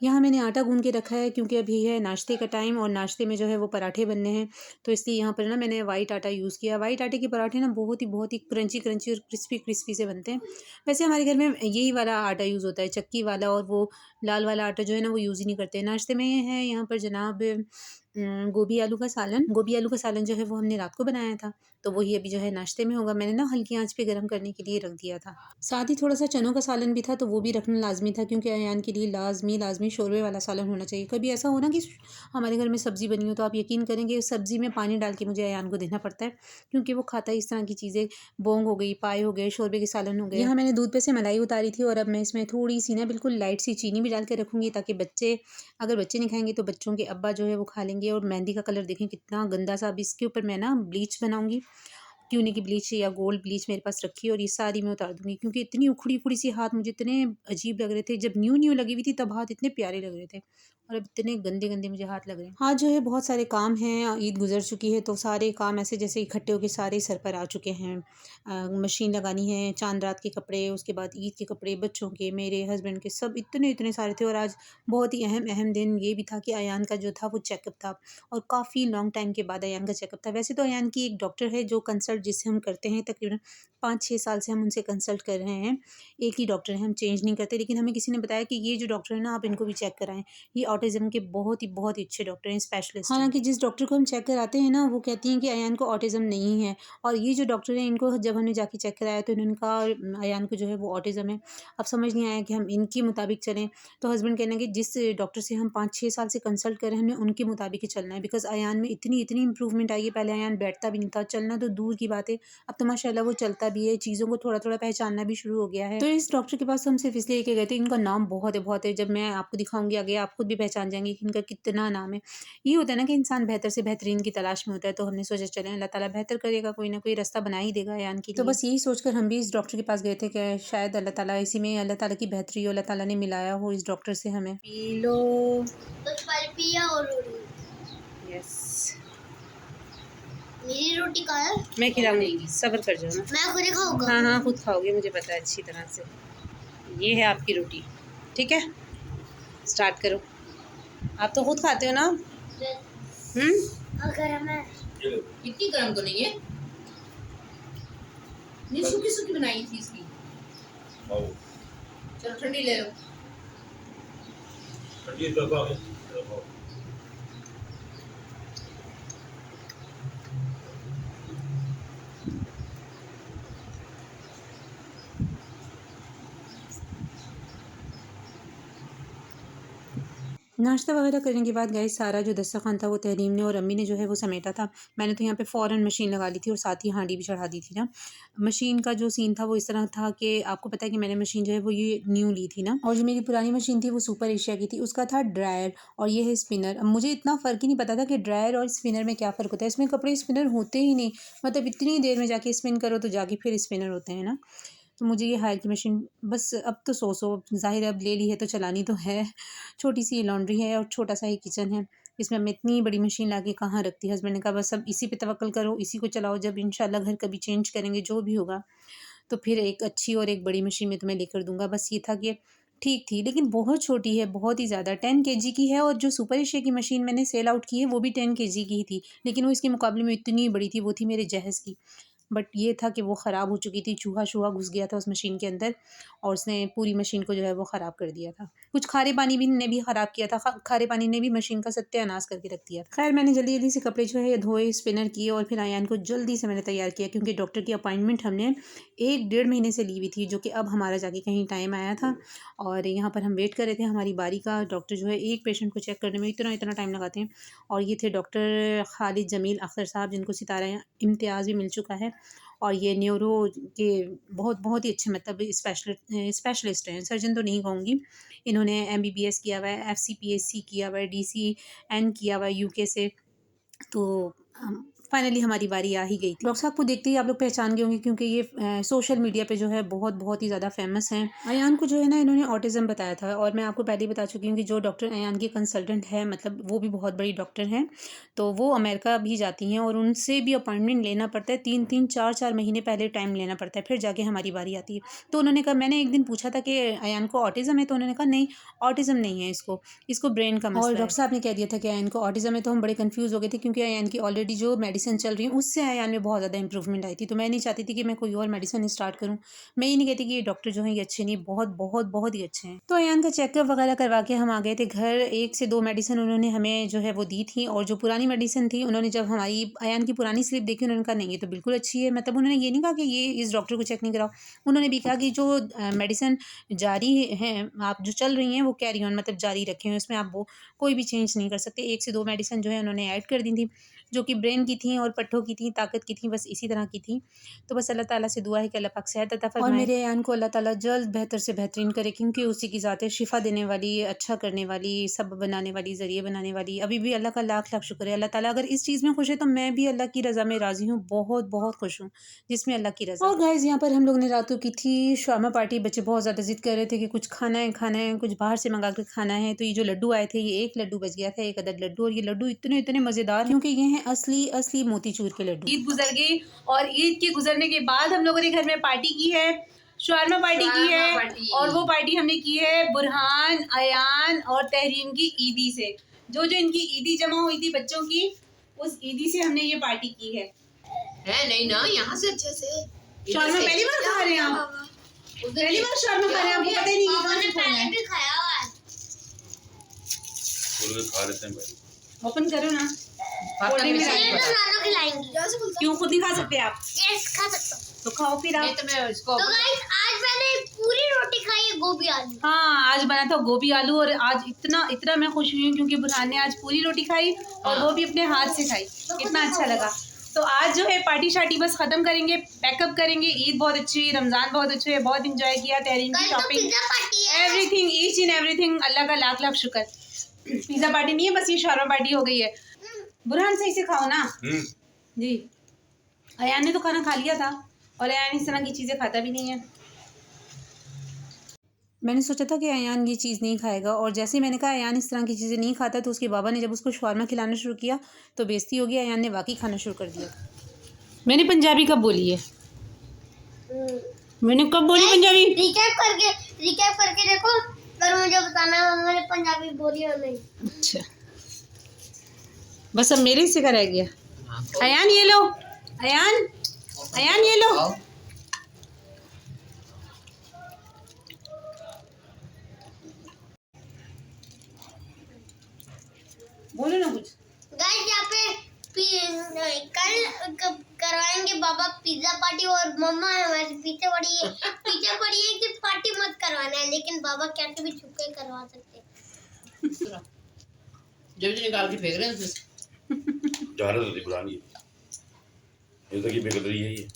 यहाँ मैंने आटा गूँध के रखा है क्योंकि अभी है नाश्ते का टाइम और नाश्ते में जो है वो पराठे बनने हैं। तो इसलिए यहाँ पर ना मैंने वाइट आटा यूज़ किया। वाइट आटे के पराठे ना बहुत ही क्रंची क्रंची और क्रिस्पी क्रिस्पी से बनते हैं। वैसे हमारे घर में यही वाला आटा यूज़ होता है, चक्की वाला, और वो लाल वाला आटा जो है ना वो यूज़ ही नहीं करते। नाश्ते में है यहाँ पर जनाब गोभी आलू का सालन। गोभी आलू का सालन जो है वो हमने रात को बनाया था, तो वही अभी जो है नाश्ते में होगा। मैंने ना हल्की आँच पे गरम करने के लिए रख दिया था। साथ ही थोड़ा-सा चनों का सालन भी था, तो वो भी रखना लाज़मी था क्योंकि अयान के लिए लाज़मी शोरबे वाला सालन होना चाहिए। कभी ऐसा हो ना कि हमारे घर में सब्ज़ी बनी हो, तो आप यकीन करेंगे सब्ज़ी में पानी डाल के मुझे अयान को देना पड़ता है क्योंकि वो खाता है इस तरह की चीज़ें। बोंग हो गई, पाए हो गए, शोरबे के सालन हो गए। यहाँ मैंने दूध पे से मलाई उतारी थी और अब मैं इसमें थोड़ी-सी ना बिल्कुल लाइट सी चीनी भी डाल के रखूँगी ताकि अगर बच्चे नहीं खाएँगे तो बच्चों के अब्बा जो है वो खा लेंगे। और मेहंदी का कलर देखें कितना गंदा-सा। अब इसके ऊपर मैं ना ब्लीच बनाऊँगी। क्यूनी की ब्लीच या गोल्ड ब्लीच मेरे पास रखी है और ये सारी मैं उतार दूँगी क्योंकि इतनी उखड़ी-उखड़ी सी हाथ मुझे इतने अजीब लग रहे थे। जब न्यू-न्यू लगी हुई थी तब हाथ इतने प्यारे लग रहे थे और अब इतने गंदे-गंदे मुझे हाथ लग रहे हैं। आज जो है बहुत सारे काम हैं, ईद गुज़र चुकी है तो सारे काम ऐसे जैसे इकट्ठे होके सारे सर पर आ चुके हैं। मशीन लगानी है, चाँद रात के कपड़े, उसके बाद ईद के कपड़े, बच्चों के, मेरे हस्बैंड के, सब इतने-इतने सारे थे। और आज बहुत ही अहम दिन ये भी था कि अयान का जो था वो चेकअप था और काफ़ी लॉन्ग टाइम के बाद अयान का चेकअप था। वैसे तो अयान की एक डॉक्टर है जो कंसल्ट जिससे हम करते हैं, तकरीबन 5-6 साल से हम उनसे कंसल्ट कर रहे हैं। एक ही डॉक्टर है, हम चेंज नहीं करते। लेकिन हमें किसी ने बताया कि ये जो डॉक्टर है ना, आप इनको भी चेक कराएँ। ये ऑटिज़्म के बहुत ही अच्छे डॉक्टर हैं, स्पेशलिस्ट हैं। हालाँकि जिस डॉक्टर को हम चेक कराते हैं ना, वो कहती हैं कि अयान को ऑटिज़्म नहीं है। और ये जो डॉक्टर हैं, इनको जब हमने जाके चेक कराया तो इन्होंने कहा अयान को जो है वो ऑटिज़्म है। अब समझ नहीं आया कि हम इनके मुताबिक चलें। तो हस्बैंड कहने लगे जिस डॉक्टर से हम 5-6 साल से कंसल्ट कर रहे हैं, हमने उनके मुताबिक ही चलना है। बिकॉज़ अयान में इतनी इम्प्रूवमेंट आई है। पहले अयान बैठता भी नहीं था, चलना तो दूर की बात है, अब तो माशाल्लाह वो चलता भी है, चीज़ों को थोड़ा-थोड़ा पहचानना भी शुरू हो गया है। तो इस डॉक्टर के पास हम सिर्फ़ इसलिए लेके गए थे, इनका नाम बहुत है। जब मैं आपको दिखाऊँगी आगे, आप खुद भी पहचान जाएँगे कि इनका कितना नाम है। ये होता है ना कि इंसान बेहतर से बेहतरीन की तलाश में होता है, तो हमने सोचा चलें अल्लाह ताला बेहतर करेगा, कोई ना कोई रास्ता बना ही देगा अयान के लिए। तो बस यही सोचकर हम भी इस डॉक्टर के पास गए थे कि शायद अल्लाह ताला की बेहतरी हो, अल्लाह ताला ने मिलाया हो इस डॉक्टर से हमें। P low. तो फल पिया और रोटी। यस। मेरी रोटी कहाँ है? मैं खिलाऊँगी, सब्र कर जाओ ना। मैं खुद ही खाऊंगा। हाँ, खुद खाओगे, मुझे पता है अच्छी तरह से। ये है आपकी रोटी, ठीक है? स्टार्ट करो। आप तो खुद खाते हो ना? गरम है। इतनी गर्म तो नहीं है। नहीं, सूखी बनाई थी इसकी। चलो ठंडी ले लो। ठंडी तो नाश्ता वगैरह करने के बाद गाइस सारा जो दस्तरखान था वो तहरीम ने और अम्मी ने जो है वो समेटा था। मैंने तो यहाँ पे फ़ौरन मशीन लगा ली थी और साथ ही हांडी भी चढ़ा दी थी ना। मशीन का जो सीन था वो इस तरह था कि आपको पता है कि मैंने मशीन जो है वो ये न्यू ली थी ना, और जो मेरी पुरानी मशीन थी वो सुपर एशिया की थी। उसका था ड्रायर और ये है स्पिनर। अब मुझे इतना फ़र्क ही नहीं पता था कि ड्रायर और स्पिनर में क्या फ़र्क होता है। इसमें कपड़े स्पिनर होते ही नहीं, मतलब इतनी देर में जाके स्पिन करो तो जाके फिर स्पिनर होते हैं ना। तो मुझे ये हायर की मशीन बस अब तो सो ज़ाहिर है, अब ले ली है तो चलानी तो है। छोटी सी लॉन्ड्री है और छोटा सा ही किचन है। इसमें मैं इतनी बड़ी मशीन लाके कहाँ रखती। हस्बैंड ने कहा बस अब इसी पे तवक्कल करो, इसी को चलाओ, जब इंशाल्लाह घर कभी चेंज करेंगे जो भी होगा तो फिर एक अच्छी और एक बड़ी मशीन मैं तुम्हें लेकर दूँगा। बस ये था कि ठीक थी, लेकिन बहुत छोटी है, बहुत ही ज़्यादा। 10 केजी की है और जो सुपर एशिया की मशीन मैंने सेल आउट की है वो भी 10 केजी की ही थी, लेकिन वो इसके मुकाबले में इतनी बड़ी थी, वो थी मेरे जहेज़ की। बट ये था कि वो ख़राब हो चुकी थी, चूहा-शूहा घुस गया था उस मशीन के अंदर और उसने पूरी मशीन को जो है वो ख़राब कर दिया था। कुछ खारे पानी भी ने भी ख़राब किया था, खारे पानी ने भी मशीन का सत्यानाश करके रख दिया। ख़ैर मैंने जल्दी-जल्दी से कपड़े जो है धोए, स्पिनर किए और फिर अयान को जल्दी से मैंने तैयार किया क्योंकि डॉक्टर की अपॉइंटमेंट हमने 1 डेढ़ महीने से ली हुई थी, जो कि अब हमारा जाके कहीं टाइम आया था और यहाँ पर हम वेट कर रहे थे हमारी बारी का। डॉक्टर जो है एक पेशेंट को चेक करने में इतना टाइम लगाते हैं और ये थे डॉक्टर खालिद जमील अख्तर साहब, जिनको सितारा इम्तियाज़ भी मिल चुका है और ये न्यूरो के बहुत ही अच्छे मतलब स्पेशलिस्ट हैं, सर्जन तो नहीं कहूँगी। इन्होंने एमबीबीएस किया हुआ है, एफसीपीएससी किया हुआ है, डीसीएन किया हुआ है यूके से। तो फाइनली हमारी बारी आ ही गई थी। डॉक्टर साहब को देखते ही आप लोग पहचान गए होंगे क्योंकि ये सोशल मीडिया पे जो है बहुत बहुत ही ज़्यादा फेमस हैं। अयान को जो है ना इन्होंने ऑटिज़म बताया था और मैं आपको पहले ही बता चुकी हूँ कि जो डॉक्टर अयान की कंसल्टेंट है मतलब वो भी बहुत बड़ी डॉक्टर हैं, तो वो अमेरिका भी जाती हैं और उनसे भी अपॉइंटमेंट लेना पड़ता है। 3-3 4-4 महीने पहले टाइम लेना पड़ता है, फिर जाके हमारी बारी आती है। तो उन्होंने कहा, मैंने एक दिन पूछा था कि अयान को ऑटिज़म है, तो उन्होंने कहा नहीं ऑटिज़म नहीं है, इसको ब्रेन का मसला है। और डॉक्टर साहब ने कह दिया था कि अयान को ऑटिज़म है, तो हम बड़े कंफ्यूज हो गए थे क्योंकि अयान की ऑलरेडी जो मेडिसिन चल रही है उससे अयान में बहुत ज़्यादा इंप्रूवमेंट आई थी। तो मैं नहीं चाहती थी कि मैं कोई और मेडिसिन स्टार्ट करूँ। मैं ये नहीं कहती कि ये डॉक्टर जो हैं ये अच्छे नहीं, बहुत बहुत बहुत ही अच्छे हैं। तो अयान का चेकअप वगैरह करवा के हम आ गए थे घर। 1 से 2 मेडिसिन उन्होंने हमें जो है वो दी थी और जो पुरानी मेडिसिन थी उन्होंने जब हमारी अयान की पुरानी स्लिप देखी उन्होंने कहा नहीं ये तो बिल्कुल अच्छी है। मतलब उन्होंने ये नहीं कहा कि ये इस डॉक्टर को चेक नहीं कराओ, उन्होंने भी कहा कि जो मेडिसिन जारी हैं आप जो चल रही हैं वो कैरी ऑन मतलब जारी रखें, उसमें आप वो कोई भी चेंज नहीं कर सकते। 1 से 2 मेडिसिन जो है उन्होंने ऐड कर दी थी जो कि ब्रेन की थी और पट्ठों की थी, ताकत की थी, बस इसी तरह की थी। तो बस अल्लाह ताला से दुआ है कि अल्लाह पाक सेहत अता फरमाए और मेरे अयान को अल्लाह ताला जल्द बेहतर से बेहतरीन करे क्योंकि उसी की ज़ात है शिफ़ा देने वाली, अच्छा करने वाली, सब बनाने वाली, ज़रिए बनाने वाली। अभी भी अल्लाह का लाख लाख शुक्र है। अल्लाह ताला अगर इस चीज़ में खुश है तो मैं भी अल्लाह की रज़ा में राज़ी हूँ, बहुत बहुत खुश हूँ जिसमें अल्लाह की रज़ा। और गाइज़ यहाँ पर हम लोग ने रातों की थी शामा पार्टी। बच्चे बहुत ज़्यादा ज़िद कर रहे थे कि कुछ खाना है, कुछ बाहर से मंगा कर खाना है। तो ये जो लड्डू आए थे ये 1 लड्डू बच गया था, 1 अदद लड्डू, और ये लड्डू इतने इतने मज़ेदार क्योंकि ये हैं असली मोतीचूर के लड्डू। ईद गुजर गई और ईद के गुजरने के बाद हम लोगों ने घर में पार्टी की है, शवारमा पार्टी की है और वो पार्टी हमने की है बुरहान, अयान और तहरीम की ईदी से। जो इनकी ईदी जमा हुई थी बच्चों की, उस ईदी से हमने ये पार्टी की है। नहीं ना, यहाँ से अच्छे से शवारमा पहली बार खा रहे हैं आप? पहली बार शवारमा खा रहे हैं, आपको पता ही नहीं कि कहाँ से खाना है। भी खाया हुआ है। खा लेते हैं भाई। ओपन करो ना। ये तो नाना खिलाएंगी। क्यों खुद नहीं खा सकते आप? यस खा सकता हूँ। तो खाओ फिर आप। तो मैं इसको तो गाइस आज मैंने पूरी रोटी खाई है गोभी आलू। हाँ आज बना था गोभी आलू और आज इतना मैं खुश हुई हूँ क्योंकि बुरहान ने आज पूरी रोटी खाई और वो भी अपने हाथ से खाई। कितना अच्छा लगा। तो आज जो है पार्टी शार्टी बस खत्म करेंगे, पैकअप करेंगे। ईद बहुत अच्छी हुई, रमजान बहुत अच्छे है, बहुत इंजॉय किया, तहरीन की shopping, everything each and everything. Allah का लाख लाख शुक्र। पिज्जा पार्टी नहीं है, बस ये शवारमा पार्टी हो गई है। बुरहान सही से खाओ ना जी। अयान ने तो खाना खा लिया था और अयान इस तरह की चीज़ें खाता भी नहीं है। मैंने सोचा था कि अयान ये चीज़ नहीं खाएगा और जैसे ही मैंने कहा अयान इस तरह की चीज़ें नहीं खाता तो उसके बाबा ने जब उसको शवारमा खिलाना शुरू किया तो बेइज्जती हो गई। अयान ने वाकई खाना शुरू कर दिया। मैंने पंजाबी कब बोली है? मैंने कब बोली पंजाबी? रिकैप करके देखो, पर मुझे बताना मैंने पंजाबी बोली और नहीं। अच्छा बस अब मेरे हिस्से का रह गया। अयान ये लो, अयान ये लो। बोलो ना कुछ। गाइस यहाँ पे कल करवाएंगे बाबा पिज्जा पार्टी और मम्मा हमारे पीछे पड़ी है कि पार्टी मत करवाना है, लेकिन बाबा कैसे भी छुप के करवा सकते हैं। जब निकाल के फेंक रहे हैं जा रहे थे पुरानी ये तो की बेकदरी है ये।